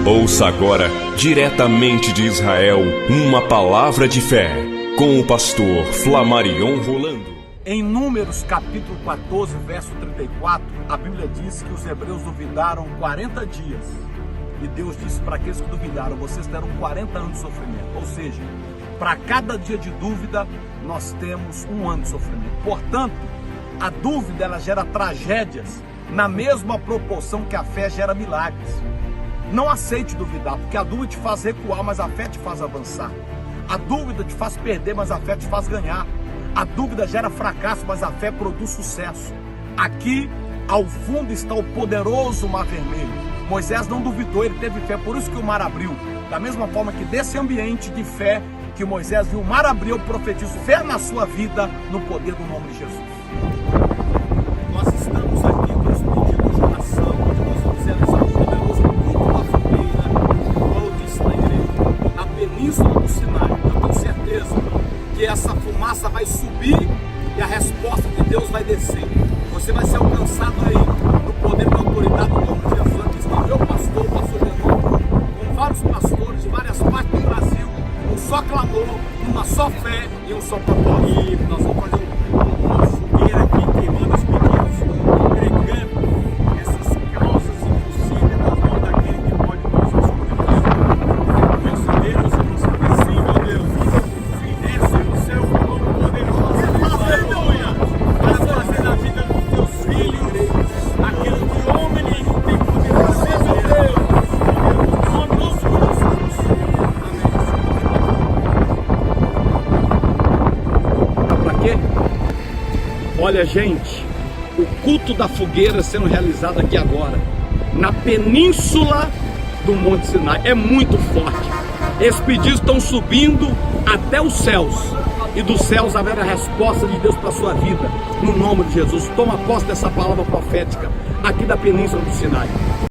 Ouça agora, diretamente de Israel, uma palavra de fé, com o pastor Flamarion Rolando. Em Números capítulo 14, verso 34, a Bíblia diz que os hebreus duvidaram 40 dias. E Deus disse para aqueles que duvidaram: vocês terão 40 anos de sofrimento. Ou seja, para cada dia de dúvida, nós temos um ano de sofrimento. Portanto, a dúvida ela gera tragédias na mesma proporção que a fé gera milagres. Não aceite duvidar, porque a dúvida te faz recuar, mas a fé te faz avançar. A dúvida te faz perder, mas a fé te faz ganhar. A dúvida gera fracasso, mas a fé produz sucesso. Aqui, ao fundo, está o poderoso Mar Vermelho. Moisés não duvidou, ele teve fé, por isso que o mar abriu. Da mesma forma que desse ambiente de fé que Moisés viu o mar abrir, eu profetizo fé na sua vida, no poder do nome de Jesus. Nós estamos aqui com esse pedido de oração, onde nós vamos realizar o poderoso culto da fogueira, como eu disse na igreja, na península do Sinai. Eu tenho certeza que essa fumaça vai subir e a resposta de Deus vai descer. Você vai ser alcançado aí no poder da autoridade do nome de Jesus. Aqui está o meu pastor, o pastor Genô, com vários pastores de várias partes do Brasil, um só clamor, uma só fé e um só propósito. E nós vamos fazer uma fogueira aqui, queimando os pedidos, entregando essas causas impossíveis nas mãos daquele que pode nos responder. Nosso Deus, eu posso dizer sim, meu Deus. Desce no céu com o nome poderoso. Aleluia! Para fazer na vida dos teus filhos aquilo que o homem nenhum tem poder fazer, meu Deus. No nome do Senhor Jesus. Amém. Para quê? Olha, gente, o culto da fogueira sendo realizado aqui agora, na península do Monte Sinai, é muito forte. Esses pedidos estão subindo até os céus, e dos céus haverá a resposta de Deus para a sua vida, no nome de Jesus. Toma posse dessa palavra profética aqui da península do Sinai.